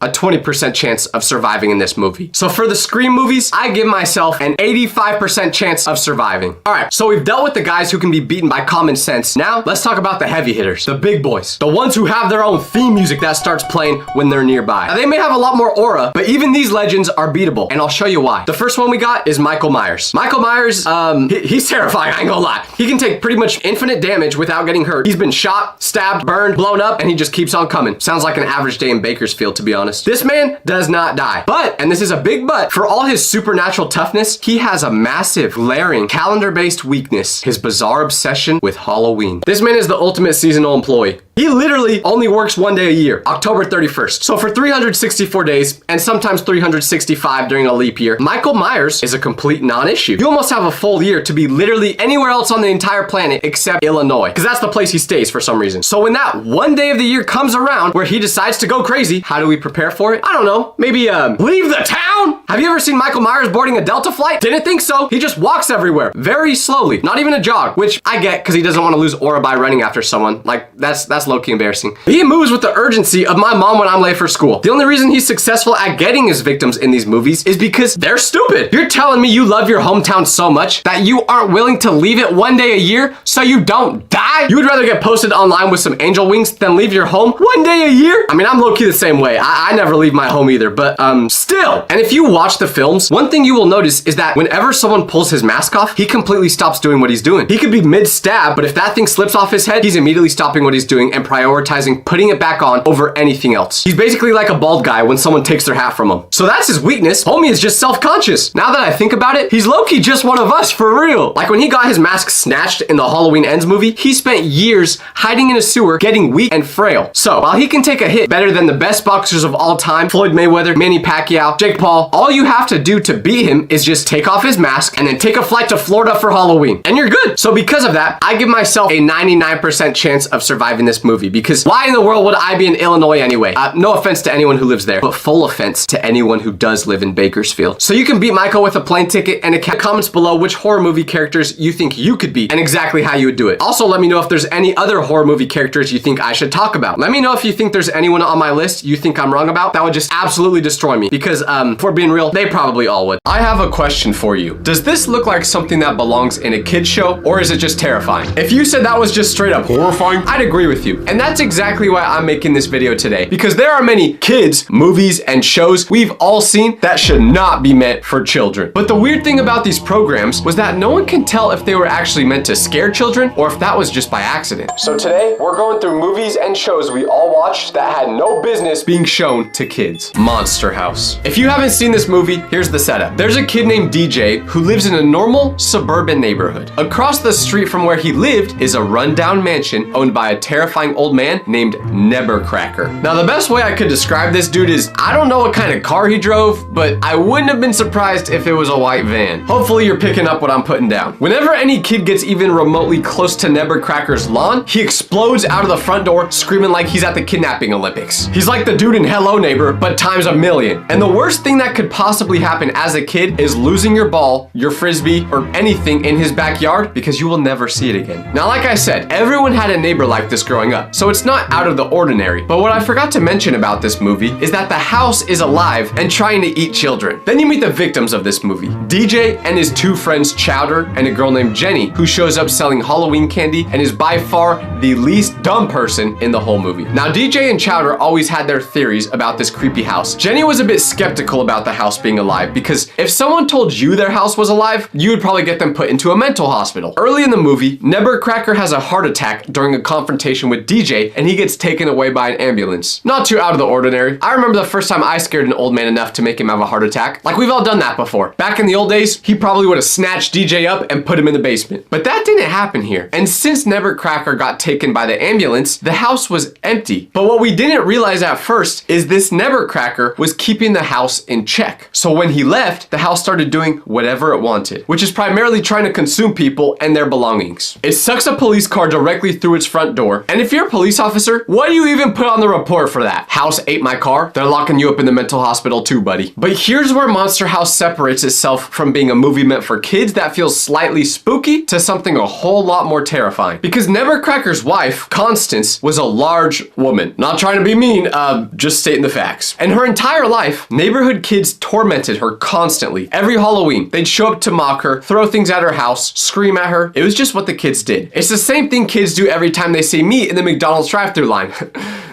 Speaker 1: a 20% chance of surviving in this movie. So for the Scream movies, I give myself an 85% chance of surviving. All right, so we've dealt with the guys who can be beaten by common sense. Now, let's talk about the heavy hitters, the big boys, the ones who have their own theme music that starts playing when they're nearby. Now, they may have a lot more aura, but even these legends are beatable, and I'll show you why. The first one we got is Michael Myers. Michael Myers, he's terrifying, I ain't gonna lie. He can take pretty much infinite damage without getting hurt. He's been shot, stabbed, burned, blown up, and he just keeps on coming. Sounds like an average day in Bakersfield, to be honest. This man does not die. But, and this is a big but, for all his supernatural toughness, he has a massive, glaring, calendar-based weakness, his bizarre obsession with Halloween. This man is the ultimate seasonal employee. He literally only works one day a year, October 31st. So for 364 days, and sometimes 365 during a leap year, Michael Myers is a complete non-issue. You almost have a full year to be literally anywhere else on the entire planet except Illinois, because that's the place he stays for some reason. So when that one day of the year comes around where he decides to go crazy, how do we prepare for it? I don't know, maybe leave the town? Have you ever seen Michael Myers boarding a Delta flight? Didn't think so. He just walks everywhere, very slowly, not even a jog, which I get because he doesn't want to lose aura by running after someone. Like, that's low-key embarrassing. He moves with the urgency of my mom when I'm late for school. The only reason he's successful at getting his victims in these movies is because they're stupid. You're telling me you love your hometown so much that you aren't willing to leave it one day a year so you don't die? You would rather get posted online with some angel wings than leave your home one day a year? I mean, I'm low-key the same way. I never leave my home either, but still. And if you watch the films, one thing you will notice is that whenever someone pulls his mask off, he completely stops doing what he's doing. He could be mid-stab, but if that thing slips off his head, he's immediately stopping what he's doing and prioritizing putting it back on over anything else. He's basically like a bald guy when someone takes their hat from him. So that's his weakness. Homie is just self-conscious. Now that I think about it, he's low-key just one of us for real. Like when he got his mask snatched in the Halloween Ends movie, he spent years hiding in a sewer, getting weak and frail. So while he can take a hit better than the best boxers of all time, Floyd Mayweather, Manny Pacquiao, Jake Paul, all you have to do to beat him is just take off his mask and then take a flight to Florida for Halloween. And you're good. So because of that, I give myself a 99% chance of surviving this movie because why in the world would I be in Illinois anyway? No offense to anyone who lives there, but full offense to anyone who does live in Bakersfield. So you can beat Michael with a plane ticket and comments below which horror movie characters you think you could beat and exactly how you would do it. Also, let me know if there's any other horror movie characters you think I should talk about. Let me know if you think there's anyone on my list you think I'm wrong about. That would just absolutely destroy me because if we're being real, they probably all would. I have a question for you. Does this look like something that belongs in a kid's show or is it just terrifying? If you said that was just straight up horrifying, I'd agree with you. you. And that's exactly why I'm making this video today, because there are many kids, movies, and shows we've all seen that should not be meant for children. But the weird thing about these programs was that no one can tell if they were actually meant to scare children or if that was just by accident. So today, we're going through movies and shows we all watched that had no business being shown to kids. Monster House. If you haven't seen this movie, here's the setup. There's a kid named DJ who lives in a normal suburban neighborhood. Across the street from where he lived is a rundown mansion owned by a terrifying old man named Nebercracker. Now, the best way I could describe this dude is, I don't know what kind of car he drove, but I wouldn't have been surprised if it was a white van. Hopefully you're picking up what I'm putting down. Whenever any kid gets even remotely close to Nebercracker's lawn, he explodes out of the front door screaming like he's at the kidnapping Olympics. He's like the dude in Hello Neighbor, but times a million. And the worst thing that could possibly happen as a kid is losing your ball, your frisbee, or anything in his backyard because you will never see it again. Now, like I said, everyone had a neighbor like this growing up, so it's not out of the ordinary. But what I forgot to mention about this movie is that the house is alive and trying to eat children. Then you meet the victims of this movie. DJ and his two friends Chowder and a girl named Jenny, who shows up selling Halloween candy and is by far the least dumb person in the whole movie. Now, DJ and Chowder always had their theories about this creepy house. Jenny was a bit skeptical about the house being alive because if someone told you their house was alive, you would probably get them put into a mental hospital. Early in the movie, Nebercracker has a heart attack during a confrontation with DJ and he gets taken away by an ambulance. Not too out of the ordinary. I remember the first time I scared an old man enough to make him have a heart attack. Like, we've all done that before. Back in the old days, he probably would have snatched DJ up and put him in the basement. But that didn't happen here. And since Nebercracker got taken by the ambulance, the house was empty. But what we didn't realize at first is this Nebercracker was keeping the house in check. So when he left, the house started doing whatever it wanted, which is primarily trying to consume people and their belongings. It sucks a police car directly through its front door. And if you're a police officer, what do you even put on the report for that? House ate my car? They're locking you up in the mental hospital too, buddy. But here's where Monster House separates itself from being a movie meant for kids that feels slightly spooky to something a whole lot more terrifying. Because Nebercracker's wife, Constance, was a large woman. Not trying to be mean, just stating the facts. And her entire life, neighborhood kids tormented her constantly. Every Halloween, they'd show up to mock her, throw things at her house, scream at her. It was just what the kids did. It's the same thing kids do every time they see me in the McDonald's drive-thru line.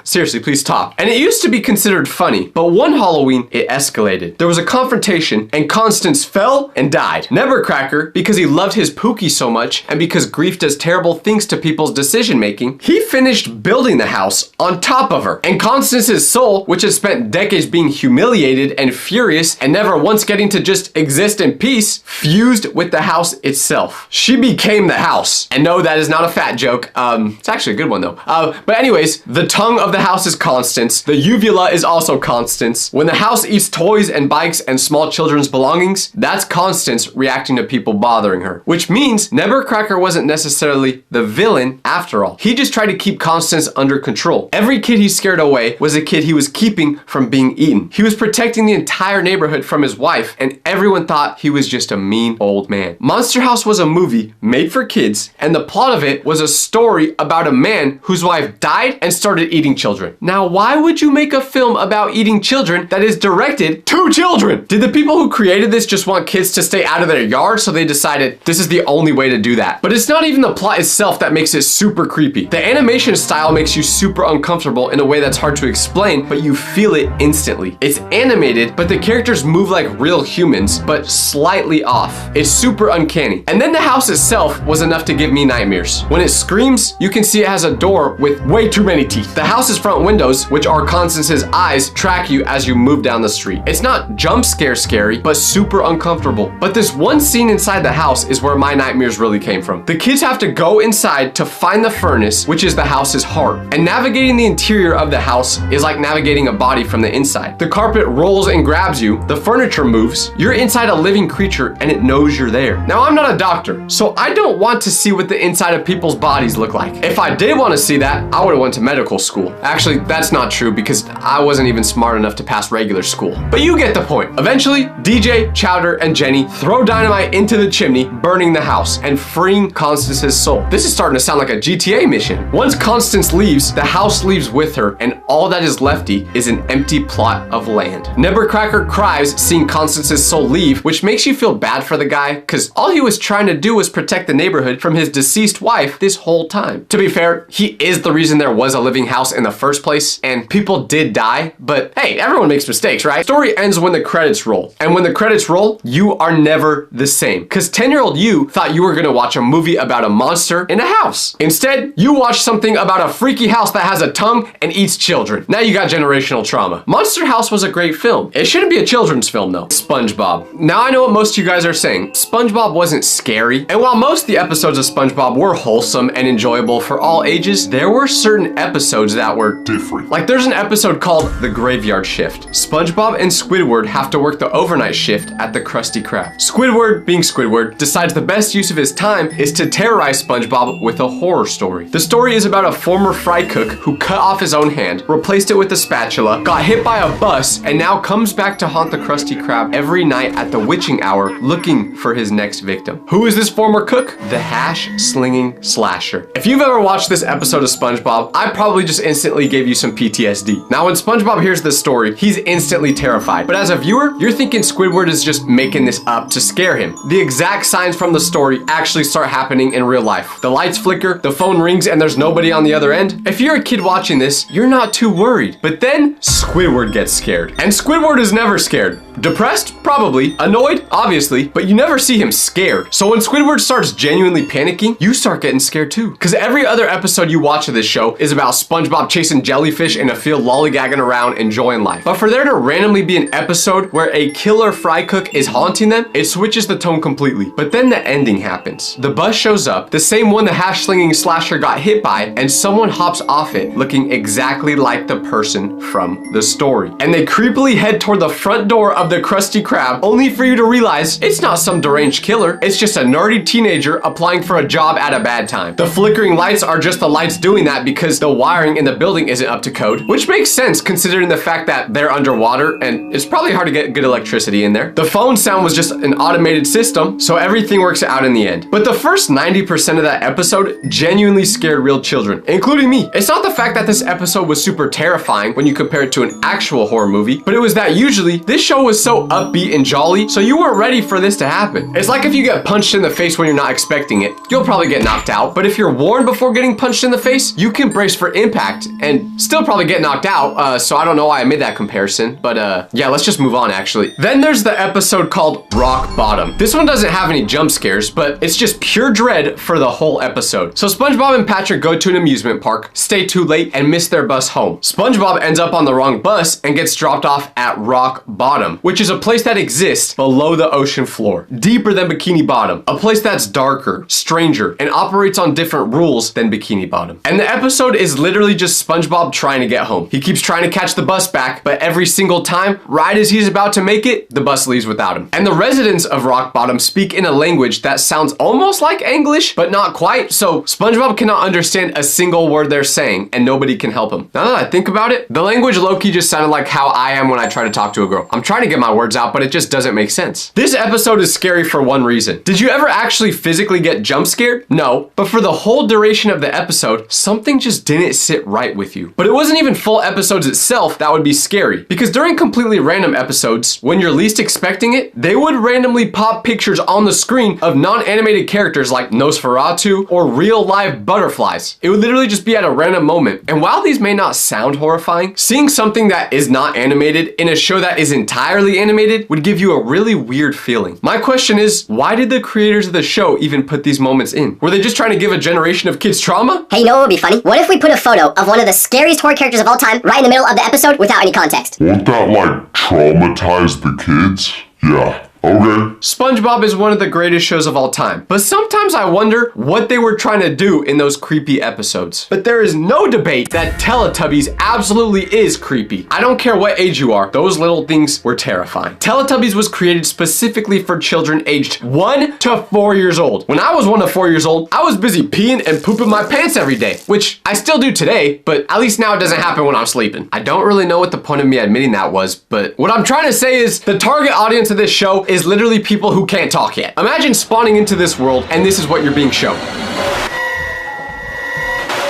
Speaker 1: Seriously, please stop. And it used to be considered funny, but one Halloween, it escalated. There was a confrontation, and Constance fell and died. Nebercracker, because he loved his Pookie so much, and because grief does terrible things to people's decision-making, he finished building the house on top of her. And Constance's soul, which has spent decades being humiliated and furious and never once getting to just exist in peace, fused with the house itself. She became the house. And no, that is not a fat joke. It's actually a good one though. But anyways, the tongue of the house is Constance. The uvula is also Constance. When the house eats toys and bikes and small children's belongings, that's Constance reacting to people bothering her. Which means Nebercracker wasn't necessarily the villain after all. He just tried to keep Constance under control. Every kid he scared away was a kid he was keeping from being eaten. He was protecting the entire neighborhood from his wife, and everyone thought he was just a mean old man. Monster House was a movie made for kids, and the plot of it was a story about a man whose wife died and started eating children. Now, why would you make a film about eating children that is directed to children? Did the people who created this just want kids to stay out of their yard, so they decided this is the only way to do that? But it's not even the plot itself that makes it super creepy. The animation style makes you super uncomfortable in a way that's hard to explain, but you feel it instantly. It's animated, but the characters move like real humans, but slightly off. It's super uncanny. And then the house itself was enough to give me nightmares. When it screams, you can see it has a door with way too many teeth. The house's front windows, which are Constance's eyes, track you as you move down the street. It's not jump scare scary, but super uncomfortable. But this one scene inside the house is where my nightmares really came from. The kids have to go inside to find the furnace, which is the house's heart. And navigating the interior of the house is like navigating a body from the inside. The carpet rolls and grabs you, the furniture moves, you're inside a living creature and it knows you're there. Now, I'm not a doctor, so I don't want to see what the inside of people's bodies look like. If I did want to see that, I would have went to medical school. Actually, that's not true because I wasn't even smart enough to pass regular school. But you get the point. Eventually, DJ, Chowder, and Jenny throw dynamite into the chimney, burning the house and freeing Constance's soul. This is starting to sound like a GTA mission. Once Constance leaves, the house leaves with her, and all that is lefty is an empty plot of land. Nebbercracker cries seeing Constance's soul leave, which makes you feel bad for the guy, because all he was trying to do was protect the neighborhood from his deceased wife this whole time. To be fair, he is the reason there was a living house in the first place, and people did die, but hey, everyone makes mistakes, right? Story ends when the credits roll, and when the credits roll, you are never the same, because 10-year-old you thought you were gonna watch a movie about a monster in a house. Instead, you watched something about a freaky house that has a tongue and eats children. Now you got generational trauma. Monster House was a great film. It shouldn't be a children's film though. SpongeBob. Now I know what most of you guys are saying. SpongeBob wasn't scary, and while most of the episodes of SpongeBob were wholesome and enjoyable for all ages, there were certain episodes that were different. Like there's an episode called The Graveyard Shift. SpongeBob and Squidward have to work the overnight shift at the Krusty Krab. Squidward, being Squidward, decides the best use of his time is to terrorize SpongeBob with a horror story. The story is about a former fry cook who cut off his own hand, replaced it with a spatula, got hit by a bus, and now comes back to haunt the Krusty Krab every night at the witching hour looking for his next victim. Who is this former cook? The hash-slinging slasher. If you've ever watched this episode of SpongeBob, I probably just instantly gave you some PTSD. Now when SpongeBob hears this story, he's instantly terrified. But as a viewer, you're thinking Squidward is just making this up to scare him. The exact signs from the story actually start happening in real life. The lights flicker, the phone rings, and there's nobody on the other end. If you're a kid watching this, you're not too worried. But then Squidward gets scared. And Squidward is never scared. Depressed? Probably. Annoyed? Obviously. But you never see him scared. So when Squidward starts genuinely panicking, you start getting scared too. Because every other episode you watch of this show is about SpongeBob chasing jellyfish in a field lollygagging around enjoying life. But for there to randomly be an episode where a killer fry cook is haunting them, it switches the tone completely. But then the ending happens. The bus shows up, the same one the hash-slinging slasher got hit by, and someone hops off it looking exactly like the person from the story. And they creepily head toward the front door of the Krusty Krab, only for you to realize it's not some deranged killer, it's just a nerdy teenager applying for a job at a bad time. The flickering lights are just the lights doing that because the wiring in the building isn't up to code, which makes sense considering the fact that they're underwater and it's probably hard to get good electricity in there. The phone sound was just an automated system, so everything works out in the end. But the first 90% of that episode genuinely scared real children, including me. It's not the fact that this episode was super terrifying when you compare it to an actual horror movie, but it was that usually this show was so upbeat and jolly, so you weren't ready for this to happen. It's like if you get punched in the face when you're not expecting it, you'll probably get knocked out, but if you're warned before getting punched in the face, you can brace for impact and still probably get knocked out, so I don't know why I made that comparison, but yeah, let's just move on actually. Then there's the episode called Rock Bottom. This one doesn't have any jump scares, but it's just pure dread for the whole episode. So SpongeBob and Patrick go to an amusement park, stay too late, and miss their bus home. SpongeBob ends up on the wrong bus and gets dropped off at Rock Bottom, which is a place that exists below the ocean floor, deeper than Bikini Bottom, a place that's darker, stranger, and operates on different rules than Bikini Bottom. And the episode is literally just SpongeBob trying to get home. He keeps trying to catch the bus back, but every single time, right as he's about to make it, the bus leaves without him. And the residents of Rock Bottom speak in a language that sounds almost like English, but not quite, so SpongeBob cannot understand a single word they're saying, and nobody can help him. Now that I think about it, the language low-key just sounded like how I am when I try to talk to a girl. I'm trying to get my words out, but it just doesn't make sense. This episode is scary for one reason. Did you ever actually physically get jump scared? No, but for the whole duration of the episode, something just didn't sit right with you. But it wasn't even full episodes itself that would be scary, because during completely random episodes, when you're least expecting it, they would randomly pop pictures on the screen of non-animated characters like Nosferatu or real live butterflies. It would literally just be at a random moment. And while these may not sound horrifying, seeing something that is not animated in a show that is entirely animated would give you a really weird feeling. My question is, why did the creators of the show even put these moments in? Were they just trying to give a generation of kids trauma?
Speaker 4: Hey, you know what would be funny? What if we put a photo of one of the scariest horror characters of all time right in the middle of the episode without any context?
Speaker 5: Won't that, like, traumatize the kids? Yeah, Okay.
Speaker 1: SpongeBob is one of the greatest shows of all time, but sometimes I wonder what they were trying to do in those creepy episodes. But there is no debate that Teletubbies absolutely is creepy. I don't care what age you are, those little things were terrifying. Teletubbies was created specifically for children aged 1 to 4 years old. When I was 1 to 4 years old, I was busy peeing and pooping my pants every day, which I still do today, but at least now it doesn't happen when I'm sleeping. I don't really know what the point of me admitting that was, but what I'm trying to say is the target audience of this show is literally people who can't talk yet. Imagine spawning into this world and this is what you're being shown.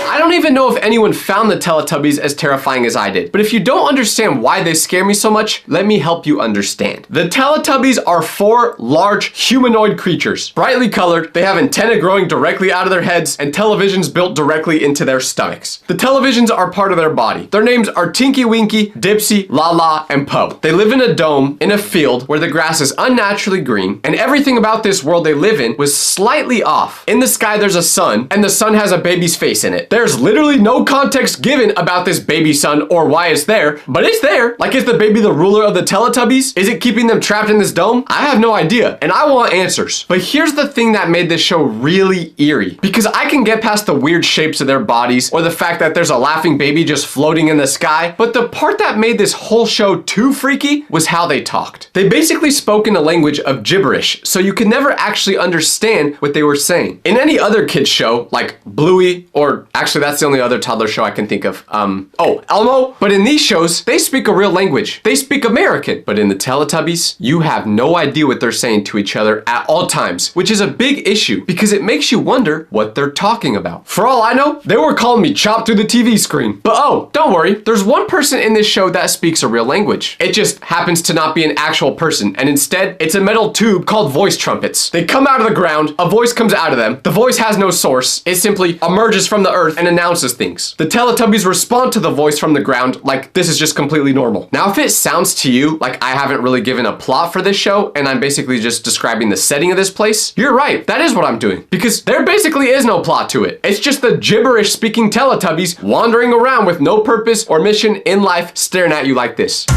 Speaker 1: I don't even know if anyone found the Teletubbies as terrifying as I did, but if you don't understand why they scare me so much, let me help you understand. The Teletubbies are 4 large humanoid creatures, brightly colored, they have antennae growing directly out of their heads, and televisions built directly into their stomachs. The televisions are part of their body. Their names are Tinky Winky, Dipsy, Lala, and Po. They live in a dome in a field where the grass is unnaturally green, and everything about this world they live in was slightly off. In the sky there's a sun, and the sun has a baby's face in it. There's literally no context given about this baby sun or why it's there, but it's there. Like, is the baby the ruler of the Teletubbies? Is it keeping them trapped in this dome? I have no idea, and I want answers. But here's the thing that made this show really eerie, because I can get past the weird shapes of their bodies or the fact that there's a laughing baby just floating in the sky, but the part that made this whole show too freaky was how they talked. They basically spoke in a language of gibberish, so you could never actually understand what they were saying. In any other kids show, like Bluey, or actually that's the only other toddler show I can think of. Elmo. But in these shows, they speak a real language. They speak American. But in the Teletubbies, you have no idea what they're saying to each other at all times, which is a big issue because it makes you wonder what they're talking about. For all I know, they were calling me chopped through the TV screen. But oh, don't worry. There's one person in this show that speaks a real language. It just happens to not be an actual person, and instead, it's a metal tube called voice trumpets. They come out of the ground, a voice comes out of them. The voice has no source. It simply emerges from the earth and announces things. The Teletubbies respond to the voice from the ground like this is just completely normal. Now, if it sounds to you like I haven't really given a plot for this show and I'm basically just describing the setting of this place, you're right. That is what I'm doing, because there basically is no plot to it. It's just the gibberish speaking Teletubbies wandering around with no purpose or mission in life staring at you like this.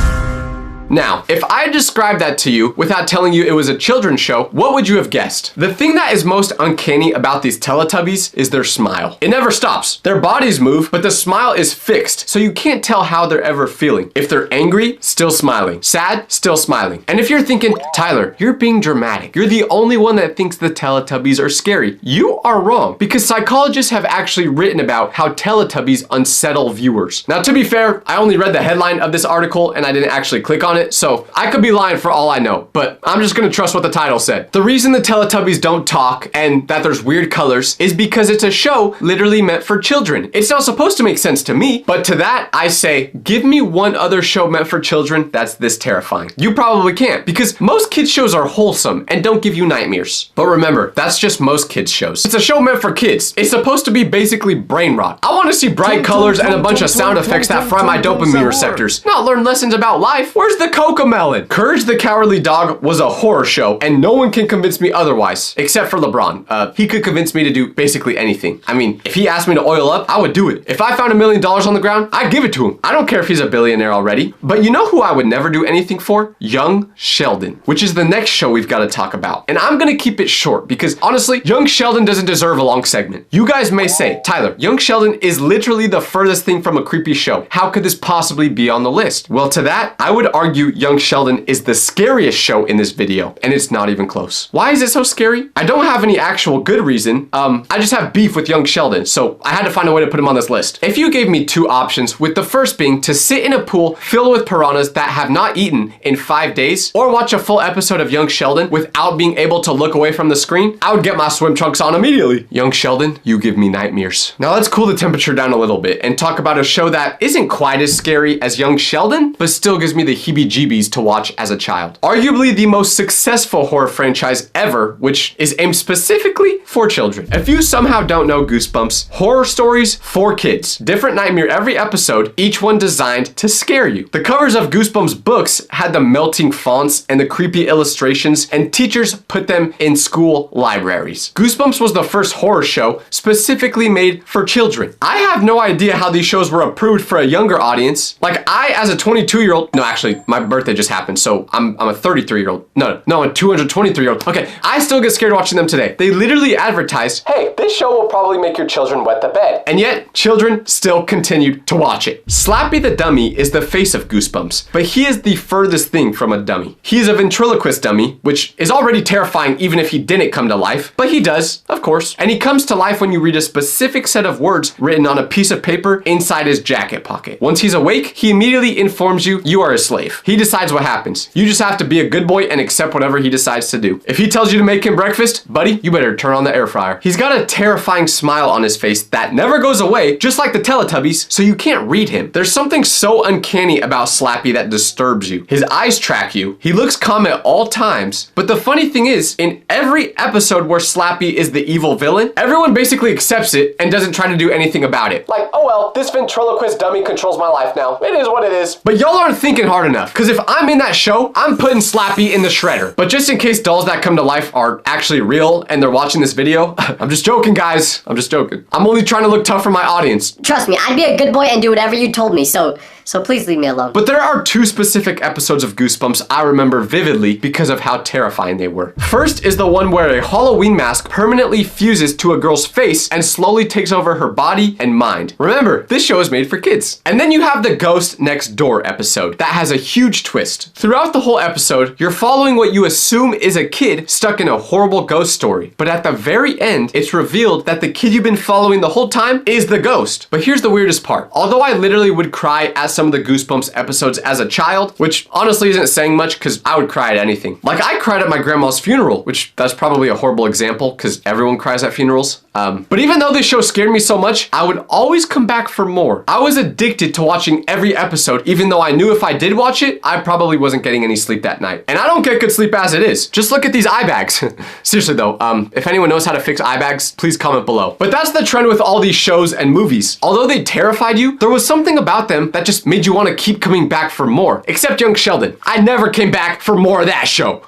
Speaker 1: Now, if I described that to you without telling you it was a children's show, what would you have guessed? The thing that is most uncanny about these Teletubbies is their smile. It never stops. Their bodies move, but the smile is fixed, so you can't tell how they're ever feeling. If they're angry, still smiling. Sad, still smiling. And if you're thinking, Tyler, you're being dramatic. You're the only one that thinks the Teletubbies are scary. You are wrong, because psychologists have actually written about how Teletubbies unsettle viewers. Now, to be fair, I only read the headline of this article and I didn't actually click on it, so I could be lying for all I know, but I'm just gonna trust what the title said. The reason the Teletubbies don't talk and that there's weird colors is because it's a show literally meant for children. It's not supposed to make sense to me, but to that I say, give me one other show meant for children that's this terrifying. You probably can't, because most kids shows are wholesome and don't give you nightmares. But remember, that's just most kids shows. It's a show meant for kids. It's supposed to be basically brain rot. I want to see bright colors and a bunch of sound effects that fry my dopamine receptors, not learn lessons about life. Where's the Cocomelon? Courage the Cowardly Dog was a horror show, and no one can convince me otherwise, except for LeBron. He could convince me to do basically anything. I mean, if he asked me to oil up, I would do it. If I found $1 million on the ground, I'd give it to him. I don't care if he's a billionaire already. But you know who I would never do anything for? Young Sheldon, which is the next show we've got to talk about. And I'm gonna keep it short, because honestly, Young Sheldon doesn't deserve a long segment. You guys may say, Tyler, Young Sheldon is literally the furthest thing from a creepy show. How could this possibly be on the list? Well, to that, I would argue Young Sheldon is the scariest show in this video, and it's not even close. Why is it so scary? I don't have any actual good reason. I just have beef with Young Sheldon, so I had to find a way to put him on this list. If you gave me 2 options, with the first being to sit in a pool filled with piranhas that have not eaten in 5 days, or watch a full episode of Young Sheldon without being able to look away from the screen, I would get my swim trunks on immediately. Young Sheldon, you give me nightmares. Now let's cool the temperature down a little bit and talk about a show that isn't quite as scary as Young Sheldon, but still gives me the heebie-jeebies to watch as a child. Arguably the most successful horror franchise ever, which is aimed specifically for children. If you somehow don't know Goosebumps, horror stories for kids. Different nightmare every episode, each one designed to scare you. The covers of Goosebumps books had the melting fonts and the creepy illustrations, and teachers put them in school libraries. Goosebumps was the first horror show specifically made for children. I have no idea how these shows were approved for a younger audience. Like, I, as a 22-year-old, no, actually, my my birthday just happened, so I'm a 33-year-old. No, a 223-year-old. Okay, I still get scared watching them today. They literally advertised, hey, this show will probably make your children wet the bed. And yet, children still continued to watch it. Slappy the dummy is the face of Goosebumps, but he is the furthest thing from a dummy. He is a ventriloquist dummy, which is already terrifying even if he didn't come to life, but he does, of course. And he comes to life when you read a specific set of words written on a piece of paper inside his jacket pocket. Once he's awake, he immediately informs you you are a slave. He decides what happens. You just have to be a good boy and accept whatever he decides to do. If he tells you to make him breakfast, buddy, you better turn on the air fryer. He's got a terrifying smile on his face that never goes away, just like the Teletubbies, so you can't read him. There's something so uncanny about Slappy that disturbs you. His eyes track you. He looks calm at all times. But the funny thing is, in every episode where Slappy is the evil villain, everyone basically accepts it and doesn't try to do anything about it. Like, oh well, this ventriloquist dummy controls my life now. It is what it is. But y'all aren't thinking hard enough, because if I'm in that show, I'm putting Slappy in the shredder. But just in case dolls that come to life are actually real and they're watching this video, I'm just joking, guys. I'm just joking. I'm only trying to look tough for my audience.
Speaker 4: Trust me, I'd be a good boy and do whatever you told me, so please leave me alone.
Speaker 1: But there are two specific episodes of Goosebumps I remember vividly because of how terrifying they were. First is the one where a Halloween mask permanently fuses to a girl's face and slowly takes over her body and mind. Remember, this show is made for kids. And then you have the Ghost Next Door episode that has a huge twist. Throughout the whole episode, you're following what you assume is a kid stuck in a horrible ghost story. But at the very end, it's revealed that the kid you've been following the whole time is the ghost. But here's the weirdest part. Although I literally would cry at some of the Goosebumps episodes as a child, which honestly isn't saying much because I would cry at anything. Like I cried at my grandma's funeral, which that's probably a horrible example because everyone cries at funerals. But even though this show scared me so much, I would always come back for more. I was addicted to watching every episode, even though I knew if I did watch it, I probably wasn't getting any sleep that night. And I don't get good sleep as it is. Just look at these eye bags. Seriously though, if anyone knows how to fix eye bags, please comment below. But that's the trend with all these shows and movies. Although they terrified you, there was something about them that just made you want to keep coming back for more. Except young Sheldon. I never came back for more of that show.